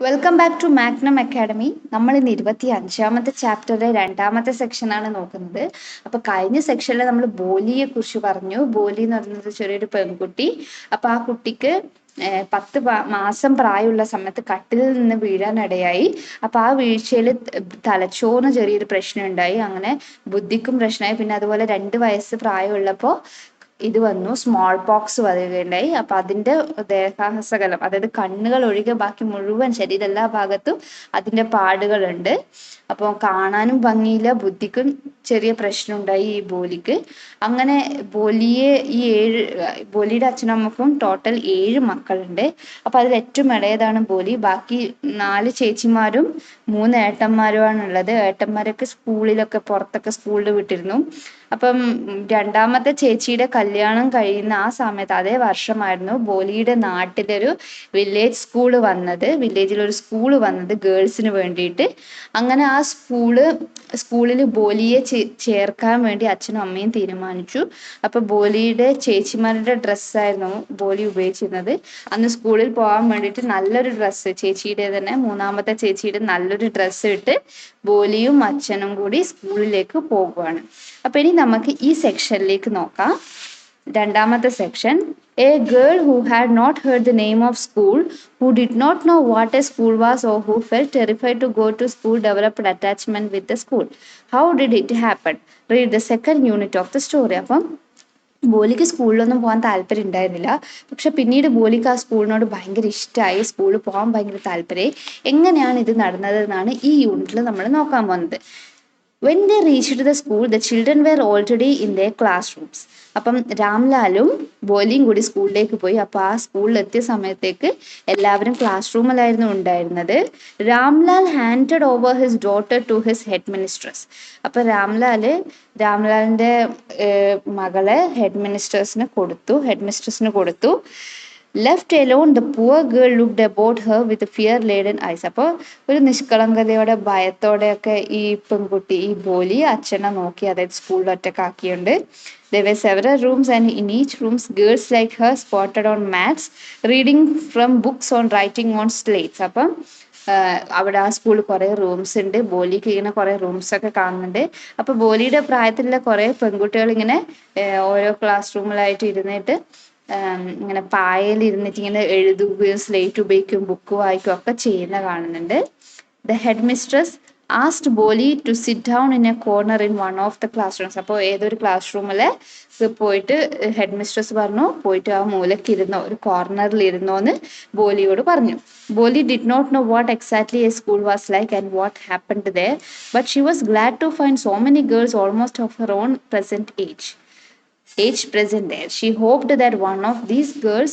Welcome back to Magnum Academy. നമ്മൾ ഇന്ന് 25ാമത്തെ ചാപ്റ്ററിലെ 2ാമത്തെ സെക്ഷനാണ് നോക്കുന്നത്. അപ്പൊ കഴിഞ്ഞ സെക്ഷനിൽ നമ്മൾ ബോലിയെ കുറിച്ച് പറഞ്ഞു. ബോലി എന്ന് പറയുന്നത് ചെറിയൊരു പെൺകുട്ടി. അപ്പൊ ആ കുട്ടിക്ക് 10 മാസം പ്രായമുള്ള സമയത്ത് കട്ടിലിൽ നിന്ന് വീഴാനിടയായി. അപ്പൊ ആ വീഴ്ചയിൽ തലച്ചോറിന് ചെറിയൊരു പ്രശ്നം ഉണ്ടായി. അങ്ങനെ ബുദ്ധിക്കും പ്രശ്നമായി. പിന്നെ അതുപോലെ 2 വയസ്സ് പ്രായമുള്ളപ്പോൾ ഇത് വന്നു, സ്മോൾ പോക്സ് വരികയുണ്ടായി. അപ്പൊ അതിന്റെ ദേഹാസകലം, അതായത് കണ്ണുകൾ ഒഴികെ ബാക്കി മുഴുവൻ ശരീരം എല്ലാ ഭാഗത്തും അതിന്റെ പാടുകളുണ്ട്. അപ്പൊ കാണാനും ഭംഗിയില്ല, ബുദ്ധിക്കും ചെറിയ പ്രശ്നം ഉണ്ടായി ഈ ബോലിക്ക്. അങ്ങനെ ബോലിയുടെ അച്ഛനും അമ്മക്കും ടോട്ടൽ 7 മക്കളുണ്ട്. അപ്പൊ അതിൽ ഏറ്റവും ഇളയതാണ് ബോലി. ബാക്കി 4 ചേച്ചിമാരും 3 ഏട്ടന്മാരുമാണ് ഉള്ളത്. ഏട്ടന്മാരൊക്കെ സ്കൂളിലൊക്കെ പുറത്തൊക്കെ സ്കൂളിൽ വിട്ടിരുന്നു. അപ്പം 2ാമത്തെ ചേച്ചിയുടെ കല്യാണം കഴിയുന്ന ആ സമയത്ത് അതേ വർഷമായിരുന്നു ബോലിയുടെ നാട്ടിലൊരു വില്ലേജിൽ ഒരു സ്കൂള് വന്നത് ഗേൾസിന് വേണ്ടിയിട്ട്. അങ്ങനെ ആ സ്കൂളിൽ ബോലിയെ ചേർക്കാൻ വേണ്ടി അച്ഛനും അമ്മയും തീരുമാനിച്ചു. അപ്പൊ ബോലിയുടെ ചേച്ചിമാരുടെ ഡ്രസ്സായിരുന്നു ബോലി ഉപയോഗിച്ചിരുന്നത്. അന്ന് സ്കൂളിൽ പോകാൻ വേണ്ടിയിട്ട് നല്ലൊരു ഡ്രസ്സ്, ചേച്ചിയുടെ തന്നെ 3ാമത്തെ ചേച്ചിയുടെ നല്ലൊരു ഡ്രസ്സ് ഇട്ട് ബോലിയും അച്ഛനും കൂടി സ്കൂളിലേക്ക് പോകുവാണ്. അപ്പൊ ഇനി നമുക്ക് ഈ സെക്ഷനിലേക്ക് നോക്കാം. 2ാമത്തെ section. A girl who had not heard the name of school, who did not know what a school was, or who felt terrified to go to school, developed attachment with the school. How did it happen? Read the second unit of the story. അപ്പം ബോലിക്ക് സ്കൂളിലൊന്നും പോകാൻ താല്പര്യം ഉണ്ടായിരുന്നില്ല. പക്ഷെ പിന്നീട് ബോലിക്ക് ആ സ്കൂളിനോട് ഭയങ്കര ഇഷ്ടമായി, സ്കൂളിൽ പോകാൻ ഭയങ്കര താല്പര്യമായി. എങ്ങനെയാണ് ഇത് നടന്നത് എന്നാണ് ഈ യൂണിറ്റിൽ നമ്മൾ നോക്കാൻ പോകുന്നത്. When they reached the school, the children were already in their classrooms. അപ്പം രാംലാലും ബോലിയും കൂടി സ്കൂളിലേക്ക് പോയി. അപ്പൊ ആ സ്കൂളിൽ എത്തിയ സമയത്തേക്ക് എല്ലാവരും ക്ലാസ് റൂമിലായിരുന്നു ഉണ്ടായിരുന്നത്. Ramlal handed over his daughter to his head mistress. അപ്പൊ രാംലാലിന്റെ മകളെ ഹെഡ് മിനിസ്ട്രസിന് കൊടുത്തു. Left alone, the poor girl looked about her with fear-laden eyes. അപ്പോൾ ഒരു നിഷ്കളങ്കതയോടെ ഭയത്തോടെയൊക്കെ ഈ പെൺകുട്ടി, ഈ ബോലി അച്ഛനെ നോക്കി, അതായത് സ്കൂളിൽ ഒറ്റക്കാക്കിയുണ്ട്. There were several rooms, and in each rooms girls like her spotted on mats, reading from books on writing on slates. അപ്പം അവിടെ ആ സ്കൂളിൽ കുറെ റൂംസ് ഉണ്ട്. ബോലിക്ക് ഇങ്ങനെ കുറെ റൂംസ് ഒക്കെ കാണുന്നുണ്ട്. അപ്പൊ ബോലിയുടെ പ്രായത്തിലുള്ള കുറെ പെൺകുട്ടികൾ ഇങ്ങനെ ഓരോ ക്ലാസ് റൂമിലായിട്ട് ഇരുന്നിട്ട് ഇങ്ങനെ പായയിൽ ഇരുന്നിട്ട് ഇങ്ങനെ എഴുതുകയും സ്ലേറ്റ് ഉപയോഗിക്കുകയും ബുക്ക് വായിക്കുകയും ഒക്കെ ചെയ്യുന്ന കാണുന്നുണ്ട്. The head mistress asked Bholi to sit down in a corner in one of the class rooms. അപ്പോൾ ഏതൊരു ക്ലാസ് റൂമിൽ പോയിട്ട് ഹെഡ് മിസ്ട്രസ് പറഞ്ഞു, പോയിട്ട് ആ മൂലയ്ക്ക് ഇരുന്നോ, ഒരു കോർണറിൽ ഇരുന്നോന്ന് ബോലിയോട് പറഞ്ഞു. Bholi did not know what exactly a school was like and what happened there, but she was glad to find so many girls almost of her own age present there. She hoped that one of these girls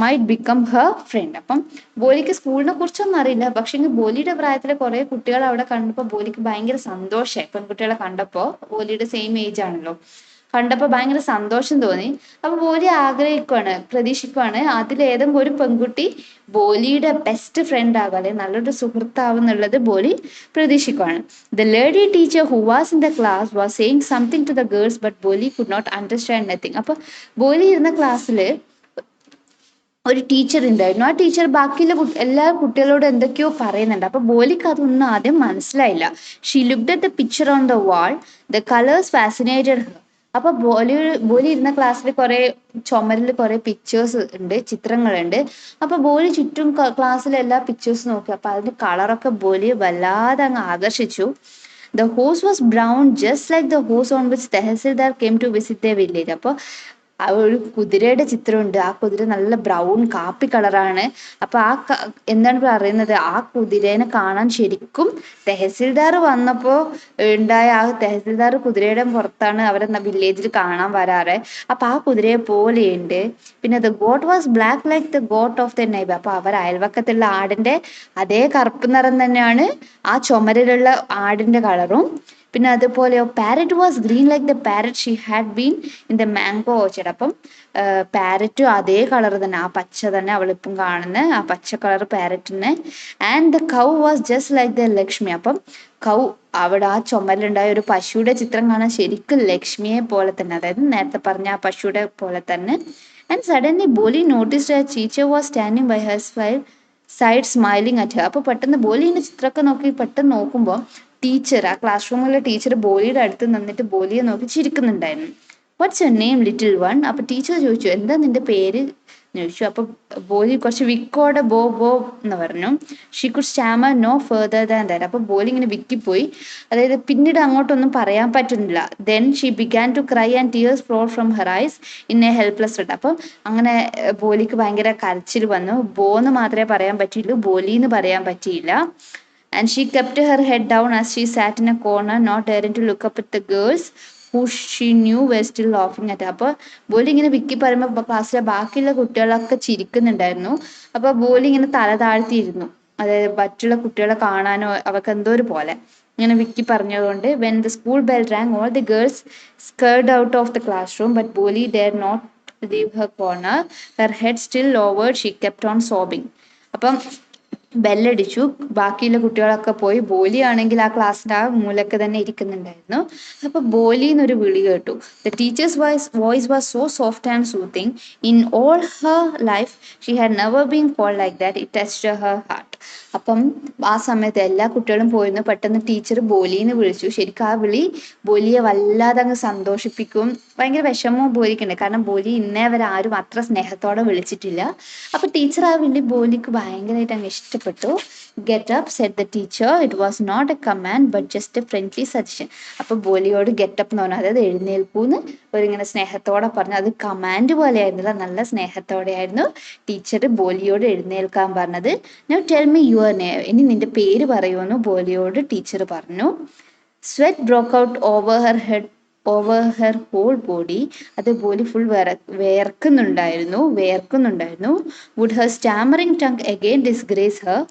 might become her friend. അപ്പം ബോലിക്ക് സ്കൂളിനെ കുറിച്ചൊന്നും അറിയില്ല. പക്ഷെ ബോലിയുടെ പ്രായത്തിലെ കുറെ കുട്ടികൾ അവിടെ കണ്ടപ്പോൾ ബോലിക്ക് ഭയങ്കര സന്തോഷമായി. പെൺകുട്ടികളെ കണ്ടപ്പോൾ, ബോലിയുടെ സെയിം ഏജ് ആണല്ലോ, കണ്ടപ്പോൾ ഭയങ്കര സന്തോഷം തോന്നി. അപ്പൊ ബോലി പ്രതീക്ഷിക്കുവാണ് അതിലേതെങ്കിലും ഒരു പെൺകുട്ടി ബോലിയുടെ ബെസ്റ്റ് ഫ്രണ്ട് ആകും, അല്ലെങ്കിൽ നല്ലൊരു സുഹൃത്താവും എന്നുള്ളത് ബോലി പ്രതീക്ഷിക്കുവാണ്. The lady teacher who was in the class was saying something to the girls, but ബോലി could not understand nothing. അപ്പൊ ബോലി ഇരുന്ന ക്ലാസ്സിൽ ഒരു ടീച്ചർ ഉണ്ടായിരുന്നു. ആ ടീച്ചർ ബാക്കിയുള്ള എല്ലാ കുട്ടികളോടും എന്തൊക്കെയോ പറയുന്നുണ്ട്. അപ്പൊ ബോലിക്ക് അതൊന്നും ആദ്യം മനസ്സിലായില്ല. She looked at the picture on the wall. The colors fascinated her. അപ്പൊ ബോലി ഇരുന്ന ക്ലാസ്സിൽ ചുമരിൽ കുറെ പിക്ചേഴ്സ് ഉണ്ട്, ചിത്രങ്ങളുണ്ട്. അപ്പൊ ബോലി ചുറ്റും ക്ലാസ്സിലെ എല്ലാ പിക്ചേഴ്സ് നോക്കി. അപ്പൊ അതിന്റെ കളറൊക്കെ ബോലിയെ വല്ലാതെ അങ്ങ് ആകർഷിച്ചു. The horse was brown, just like the horse on which Tehsildar came to visit their village. അപ്പൊ ആ ഒരു കുതിരയുടെ ചിത്രമുണ്ട്. ആ കുതിര നല്ല ബ്രൗൺ കാപ്പി കളറാണ്. അപ്പൊ എന്താണ് പറയുന്നത്, ആ കുതിരേനെ കാണാൻ ശരിക്കും തെഹസിൽദാർ വന്നപ്പോ ഉണ്ടായ ആ തെഹസിൽദാർ കുതിരയുടെ പുറത്താണ് അവരെ വില്ലേജിൽ കാണാൻ വരാറ്. അപ്പൊ ആ കുതിരയെ പോലെയുണ്ട്. പിന്നെ the got was black like the got of the neighbour. അപ്പൊ അവർ അയൽവക്കത്തുള്ള ആടിന്റെ അതേ കറുപ്പ് നിറം തന്നെയാണ് ആ ചുമരിലുള്ള ആടിന്റെ കളറും. പിന്നെ അതുപോലെ parrot was green like the parrot she had been in the mango orchard. അപ്പം പാരറ്റും അതേ കളർ തന്നെ, ആ പച്ച തന്നെ അവളിപ്പം കാണുന്ന ആ പച്ച കളർ പാരറ്റിന്. And the cow was just like the Lakshmi. അപ്പം കൗ, അവിടെ ആ ചുമരിലുണ്ടായ ഒരു പശുവിടെ ചിത്രം കാണാൻ ശരിക്കും ലക്ഷ്മിയെ പോലെ തന്നെ, അതായത് നേരത്തെ പറഞ്ഞ ആ പശുവിടെ പോലെ തന്നെ. And suddenly Bholi noticed a teacher was standing by her side side smiling at her. അപ്പോൾ പെട്ടെന്ന് ബോലീൻ്റെ ചിത്രമൊക്കെ നോക്കി പെട്ടെന്ന് നോക്കുമ്പോൾ ടീച്ചർ, ആ ക്ലാസ് റൂമിലെ ടീച്ചർ ബോലിയുടെ അടുത്ത് നിന്നിട്ട് ബോലിയെ നോക്കി ചിരിക്കുന്നുണ്ടായിരുന്നു. What's your name little one? അപ്പോൾ ടീച്ചർ ചോദിച്ചു, എന്താ നിന്റെ പേര് എന്ന് ചോദിച്ചു. അപ്പോൾ ബോലി കുറച്ച് വിക്കോടെ ബോ ബോ എന്ന് പറഞ്ഞു. She could stammer no further than that. അപ്പോൾ ബോലി ഇങ്ങനെ വിക്കിപ്പോയി, അതായത് പിന്നീട് അങ്ങോട്ടൊന്നും പറയാൻ പറ്റുന്നില്ല. Then she began to cry and tears flow from her eyes in a helpless flood. അപ്പോൾ അങ്ങനെ ബോലിക്ക് ഭയങ്കര കരച്ചിൽ വന്നു. ബോ എന്ന് മാത്രമേ പറയാൻ പറ്റിയുള്ളൂ, ബോലി എന്ന് പറയാൻ പറ്റിയില്ല. And she kept her head down as she sat in a corner, not daring to look up at the girls who she knew were still laughing at her. അപ്പോൾ ബോലി ഇങ്ങനെ വിക്കി പറയുമ്പോൾ ക്ലാസ്സിലെ ബാക്കിയുള്ള കുട്ടികളൊക്കെ ചിരിക്കുന്നുണ്ടായിരുന്നു. അപ്പോൾ ബോലി ഇങ്ങനെ തല താഴ്ത്തിയിരുന്നു, അതായത് മറ്റുള്ള കുട്ടികളെ കാണാനോ അവർക്ക് എന്തോ ഒരു പോലെ ഇങ്ങനെ വിക്കി പറഞ്ഞതുകൊണ്ട്. when the school bell rang, all the girls scurried out of the classroom, but Boli dared not leave her corner. Her head still lowered, she kept on sobbing. അപ്പം ബെല്ലടിച്ചു, ബാക്കിയുള്ള കുട്ടികളൊക്കെ പോയി. ബോലി ആണെങ്കിൽ ആ ക്ലാസ്സിൻ്റെ ആ മൂലക്ക് തന്നെ ഇരിക്കുന്നുണ്ടായിരുന്നു. അപ്പോൾ ബോലി എന്നൊരു വിളി കേട്ടു. The teacher's voice was so soft and soothing. In all her life she had never been called like that. It touched her heart. അപ്പം ആ സമയത്ത് എല്ലാ കുട്ടികളും പോയിരുന്നു. പെട്ടെന്ന് ടീച്ചർ ബോലിന്ന് വിളിച്ചു. ശരിക്കും ആ വിളി ബോലിയെ വല്ലാതെ അങ്ങ് സന്തോഷിപ്പിക്കും. ഭയങ്കര വിഷമവും ബോലിക്കുണ്ട്, കാരണം ബോലി ഇന്നേ വരെ ആരും അത്ര സ്നേഹത്തോടെ വിളിച്ചിട്ടില്ല. അപ്പൊ ടീച്ചർ ആ വിളി ബോലിക്ക് ഭയങ്കരമായിട്ട് അങ്ങ് ഇഷ്ടപ്പെട്ടു. Get up said the teacher. It was not a command but just a friendly suggestion. അപ്പൊ ബോലിയോട് ഗെറ്റപ്പ് എന്ന് പറഞ്ഞു, അതായത് എഴുന്നേൽക്കൂന്ന് ഒരിങ്ങനെ സ്നേഹത്തോടെ പറഞ്ഞു. അത് കമാൻഡ് പോലെ ആയിരുന്നില്ല, നല്ല സ്നേഹത്തോടെ ആയിരുന്നു ടീച്ചർ ബോലിയോട് എഴുന്നേൽക്കാൻ പറഞ്ഞത്. Now tell me your name. ഇനി നിന്റെ പേര് പറയുമെന്ന് ബോലിയോട് ടീച്ചർ പറഞ്ഞു. Sweat broke out over her head, over her whole body. അത് ബോലി ഫുൾ വേർക്കുന്നുണ്ടായിരുന്നു. Would her stammering tongue again disgrace her?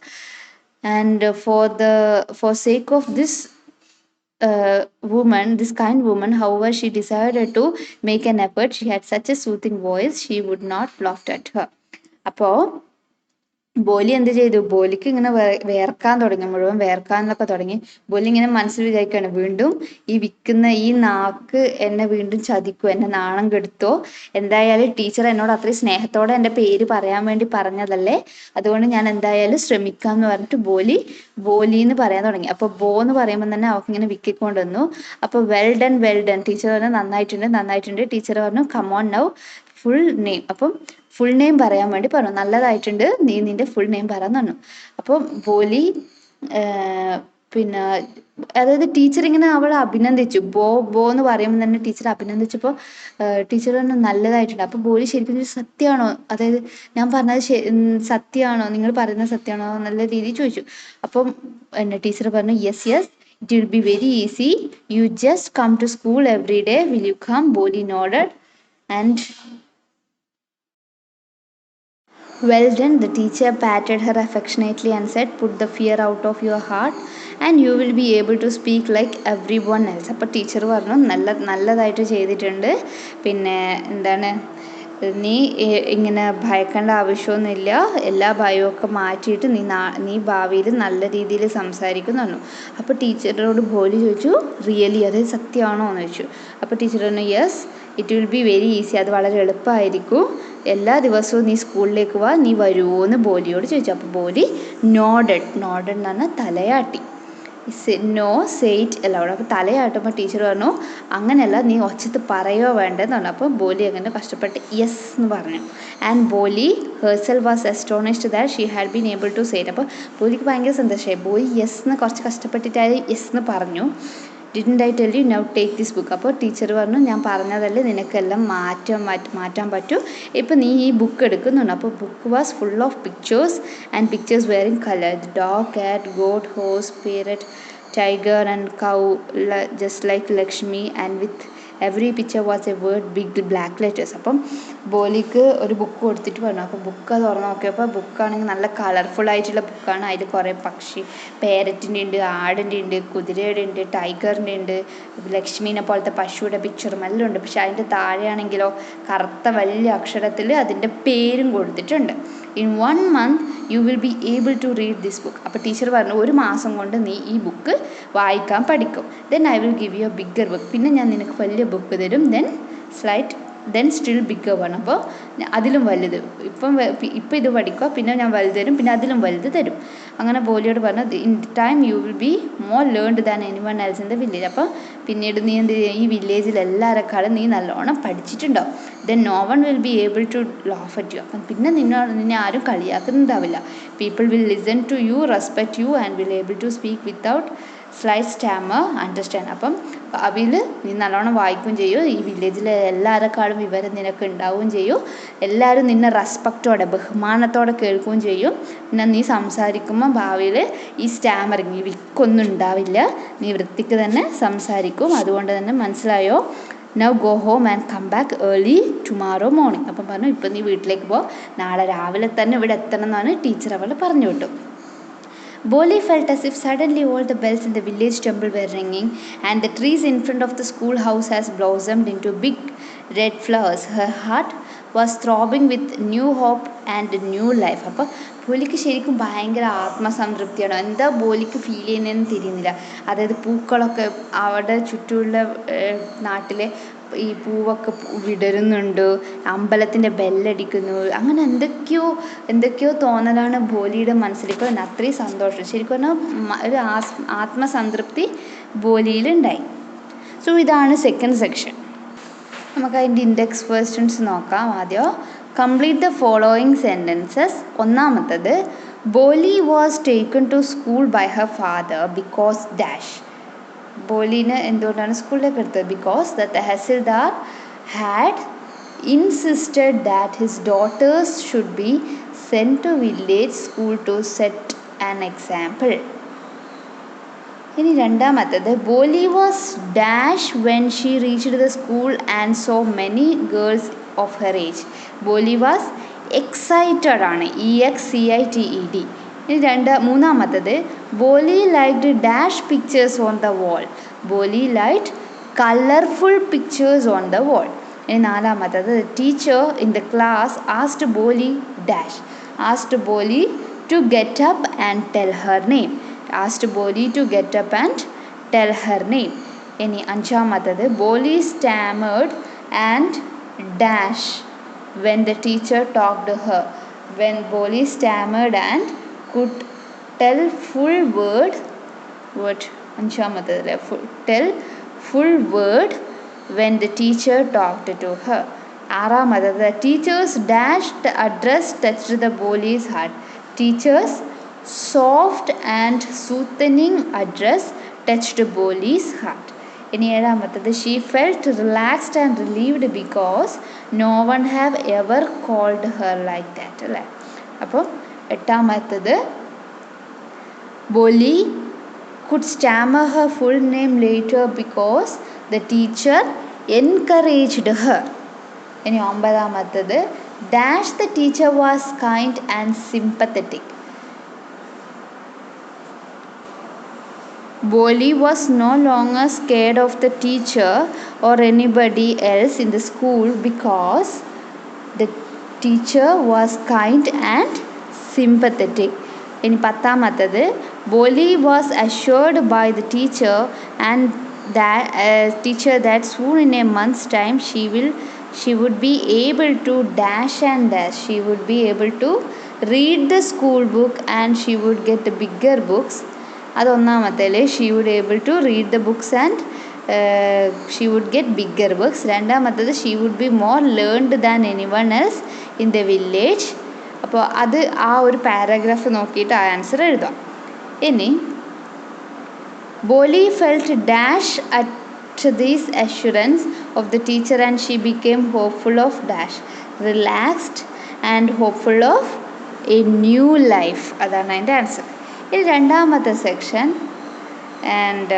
And for sake of this this kind woman, however, she decided to make an effort. She had such a soothing voice, she would not laugh at her. അപ്പോൾ ബോലി എന്ത് ചെയ്തു? ബോലിക്ക് ഇങ്ങനെ വേർക്കാൻ തുടങ്ങി, മുഴുവൻ വേർക്കാനൊക്കെ തുടങ്ങി. ബോലി ഇങ്ങനെ മനസ്സിൽ വിചാരിക്കുകയാണ്, വീണ്ടും ഈ വിൽക്കുന്ന ഈ നാക്ക് എന്നെ വീണ്ടും ചതിക്കോ, എന്നെ നാണം കെടുത്തോ? എന്തായാലും ടീച്ചർ എന്നോട് അത്രയും സ്നേഹത്തോടെ എൻ്റെ പേര് പറയാൻ വേണ്ടി പറഞ്ഞതല്ലേ, അതുകൊണ്ട് ഞാൻ എന്തായാലും ശ്രമിക്കാം എന്ന് പറഞ്ഞിട്ട് ബോലി എന്ന് പറയാൻ തുടങ്ങി. അപ്പോൾ ബോ എന്ന് പറയുമ്പോൾ തന്നെ അവൾക്ക് ഇങ്ങനെ വിക്കിക്കൊണ്ട് വന്നു. അപ്പോൾ വെൽ ഡൺ ടീച്ചർ പറഞ്ഞു, നന്നായിട്ടുണ്ട്. ടീച്ചർ പറഞ്ഞു, കമോൺ നൗ ഫുൾ നെയിം. അപ്പം ഫുൾ നെയിം പറയാൻ വേണ്ടി പറഞ്ഞു. നല്ലതായിട്ടുണ്ട്, നീ നിന്റെ ഫുൾ നെയിം പറയാന്ന് പറഞ്ഞു. അപ്പം ബോലി പിന്നെ അതായത് ടീച്ചർ ഇങ്ങനെ അവളെ അഭിനന്ദിച്ചു. ബോ എന്ന് പറയുമ്പോൾ തന്നെ ടീച്ചർ അഭിനന്ദിച്ചപ്പോൾ ടീച്ചർ പറഞ്ഞു നല്ലതായിട്ടുണ്ട്. അപ്പോൾ ബോലി ശരിക്കും സത്യമാണോ, അതായത് ഞാൻ പറഞ്ഞത് സത്യമാണോ, നിങ്ങൾ പറയുന്നത് സത്യമാണോ നല്ല രീതിയിൽ ചോദിച്ചു. അപ്പം ടീച്ചർ പറഞ്ഞു, yes it will be very easy, you just come to school every day, will you come? Bholi nodded. And well done. The teacher patted her affectionately and said, put the fear out of your heart and you will be able to speak like everyone else. അപ്പോൾ teacher പറഞ്ഞു, നല്ലതായിട്ട് ചെയ്തിട്ടുണ്ട്, പിന്നെ എന്താണ്, നീ ഇങ്ങനെ ഭയക്കേണ്ട ആവശ്യമൊന്നുമില്ല, എല്ലാ ഭയമൊക്കെ മാറ്റിയിട്ട് നീ ഭാവിയിൽ നല്ല രീതിയിൽ സംസാരിക്കുന്നു പറഞ്ഞു. അപ്പോൾ ടീച്ചറോട് ബോലി ചോദിച്ചു, റിയലി, അതായത് സത്യമാണോ എന്ന് ചോദിച്ചു. അപ്പോൾ ടീച്ചർ പറഞ്ഞു, yes it will be very easy, അത് വളരെ എളുപ്പമായിരിക്കും, എല്ലാ ദിവസവും നീ സ്കൂളിലേക്ക് വാ, നീ വരുമോ എന്ന് ബോലിയോട് ചോദിച്ചു. അപ്പോൾ ബോലി നോഡഡ് എന്ന് പറഞ്ഞാൽ തലയാട്ടി. No say it aloud. അപ്പോൾ തലയാട്ടുമ്പോൾ ടീച്ചർ പറഞ്ഞു, അങ്ങനെയല്ല, നീ ഒച്ചത്ത് പറയോ വേണ്ടതെന്ന് പറഞ്ഞു. അപ്പോൾ ബോലി അങ്ങനെ കഷ്ടപ്പെട്ട് യെസ് എന്ന് പറഞ്ഞു. And Bholi herself was astonished that she had been able to say it. അപ്പോൾ ബോലിക്ക് ഭയങ്കര സന്തോഷമായി. ബോലി യെസ് എന്ന് കുറച്ച് കഷ്ടപ്പെട്ടിട്ടായി യെസ് എന്ന് പറഞ്ഞു. Didn't I tell you now take this book. അപ്പോൾ ടീച്ചർ പറഞ്ഞു, ഞാൻ പറഞ്ഞതല്ലേ, നിനക്കെല്ലാം മാറ്റാൻ പറ്റും, ഇപ്പം നീ ഈ ബുക്ക് എടുക്കുന്നുണ്ട്. അപ്പോൾ book was full of pictures and pictures were in colour. Dog, cat, goat, horse, parrot, tiger and cow, just like Lakshmi, and with every picture was a word big black letters. അപ്പം ബോലിക്ക് ഒരു book കൊടുത്തിട്ട് പറഞ്ഞു. അപ്പോൾ book അത് തുറന്ന് നോക്കിയപ്പോൾ ബുക്കാണെങ്കിൽ നല്ല colourful ആയിട്ടുള്ള ബുക്കാണ്. അതിൽ കുറേ പക്ഷി, പാരറ്റിൻ്റെ ഉണ്ട്, ആടിൻ്റെ ഉണ്ട്, കുതിരയുടെ ഉണ്ട്, ടൈഗറിൻ്റെ ഉണ്ട്, ലക്ഷ്മീനെ പോലത്തെ പശുവിടെ പിക്ചറും എല്ലാം ഉണ്ട്. പക്ഷെ അതിൻ്റെ താഴെയാണെങ്കിലോ കറുത്ത വലിയ അക്ഷരത്തിൽ അതിൻ്റെ പേരും കൊടുത്തിട്ടുണ്ട്. In 1 month you will be able to read this book. അപ്പോൾ ടീച്ചർ പറഞ്ഞു, 1 മാസം കൊണ്ട് നീ ഈ ബുക്ക് വായിക്കാൻ പഠിക്കും. then I will give you a bigger book. പിന്നെ ഞാൻ നിനക്ക് വലിയ ബുക്ക് തരും. then slide then still bigger one. അപ്പോൾ അതിലും വലുത്, ഇപ്പം ഇത് പഠിക്കുക, പിന്നെ ഞാൻ വലുത് തരും, പിന്നെ അതിലും വലുത് തരും. അങ്ങനെ ബോലിയോട് പറഞ്ഞു, in time you will be more learned than anyone else in the village. അപ്പം പിന്നീട് നീ എന്ത് ചെയ്യുക, ഈ വില്ലേജിൽ എല്ലാവരെക്കാളും നീ നല്ലോണം പഠിച്ചിട്ടുണ്ടാവും. Then no one will be able to laugh at you. അപ്പം പിന്നെ നിന്നെ ആരും കളിയാക്കുന്നുണ്ടാവില്ല. People will listen to you, respect you and will able to speak without slight stammer, understand. അപ്പം ഭാവിയിൽ നീ നല്ലോണം വായിക്കുകയും ചെയ്യും, ഈ വില്ലേജിലെ എല്ലാവരെക്കാളും വിവരം നിനക്ക് ഉണ്ടാവുകയും ചെയ്യും, എല്ലാവരും നിന്നെ റെസ്പെക്റ്റോടെ ബഹുമാനത്തോടെ കേൾക്കുകയും ചെയ്യും. പിന്നെ നീ സംസാരിക്കുമ്പോൾ ഭാവിയിൽ ഈ സ്റ്റാമറിങ്, ഈ വിക്കൊന്നും ഉണ്ടാവില്ല, നീ വൃത്തിക്ക് തന്നെ സംസാരിക്കും. അതുകൊണ്ട് തന്നെ മനസ്സിലായോ? Now go home and come back early tomorrow morning. അപ്പം പറഞ്ഞു, ഇപ്പം നീ വീട്ടിലേക്ക് പോ, നാളെ രാവിലെ തന്നെ ഇവിടെ എത്തണം എന്നാണ് ടീച്ചർ അവൾ പറഞ്ഞു വിട്ടു. Boli felt as if suddenly all the bells in the village temple were ringing and the trees in front of the schoolhouse has blossomed into big red flowers. Her heart was throbbing with new hope and new life. അപ്പോൾ ബോലിക്ക് ശരിക്കും ഭയങ്കര ആത്മസംതൃപ്തിയാണ്. എന്താ ബോലിക്ക് feel ചെയ്യുന്നതെന്ന് തിരിയുന്നില്ല. അതായത് പൂക്കളൊക്കെ അവിടെ ചുറ്റുമുള്ള നാട്ടിലെ ഈ പൂവൊക്കെ വിടരുന്നുണ്ട്, അമ്പലത്തിൻ്റെ ബെല്ലടിക്കുന്നു, അങ്ങനെ എന്തൊക്കെയോ തോന്നലാണ് ബോലിയുടെ മനസ്സിൽ. ഇപ്പോൾ അത്രയും സന്തോഷം, ശരിക്കും പറഞ്ഞാൽ ഒരു ആത്മസംതൃപ്തി ബോലിയിലുണ്ടായി. സോ ഇതാണ് സെക്കൻഡ് സെക്ഷൻ. നമുക്ക് അതിൻ്റെ ഇൻഡെക്സ് ക്വസ്റ്റ്യൻസ് നോക്കാം. ആദ്യം കംപ്ലീറ്റ് ദ ഫോളോയിങ് സെൻറ്റൻസസ്. ഒന്നാമത്തത്, Bholi was taken to school by her father because dash. ബോലിനെ എന്തുകൊണ്ടാണ് സ്കൂളിലേക്ക് എടുത്തത്? Because the tehsildar had insisted that his daughters should be sent to village school to set an example. ഇനി രണ്ടാമത്തത്, Bholi was dash when she reached the school and so many girls of her age. Bholi was excited ആണ്, EXCITED. ഇനി മൂന്നാമത്തത്, Bholi liked dash pictures on the wall. Bholi liked colourful pictures on the wall. ഇനി നാലാമത്തത്, teacher in the class asked Bholi dash. Asked Bholi to get up and tell her name. Asked Bholi to get up and tell her name. ഇനി അഞ്ചാമത്തത്, Bholi stammered and dash when the teacher talked to her. When Boli stammered and could tell full word tell full word when the teacher talked to her. ആറാമത്തത്, the teacher's dashed address touched the Boli's heart. Teacher's soft and soothing address touched Boli's heart. ഇനി ഏഴാമത്തത്, she felt relaxed and relieved because no one have ever called her like that. അല്ലേ? അപ്പോൾ എട്ടാമത്തത്, ബോലി could stammer her full name later because the teacher encouraged her. ഇനി ഒമ്പതാമത്തത്, dash the teacher was kind and sympathetic. Boli was no longer scared of the teacher or anybody else in the school because the teacher was kind and sympathetic. ഇനി പത്താമത്തത്, Boli was assured by the teacher that soon in a month's time she would be able to dash and dash. She would be able to read the school book and she would get the bigger books. അതൊന്നാമത്തേൽ she would able to read the books and she would get bigger books. രണ്ടാമത്തത്, she would be more learned than anyone else in the village. അപ്പോൾ അത് ആ ഒരു paragraph നോക്കിയിട്ട് ആ answer എഴുതാം. ഇനി Bholi felt dash at these assurance of the teacher and she became hopeful of dash, relaxed and hopeful of a new life. അതാണ് അതിൻ്റെ ആൻസർ. ഇത് രണ്ടാമത്തെ സെക്ഷൻ. ആൻഡ്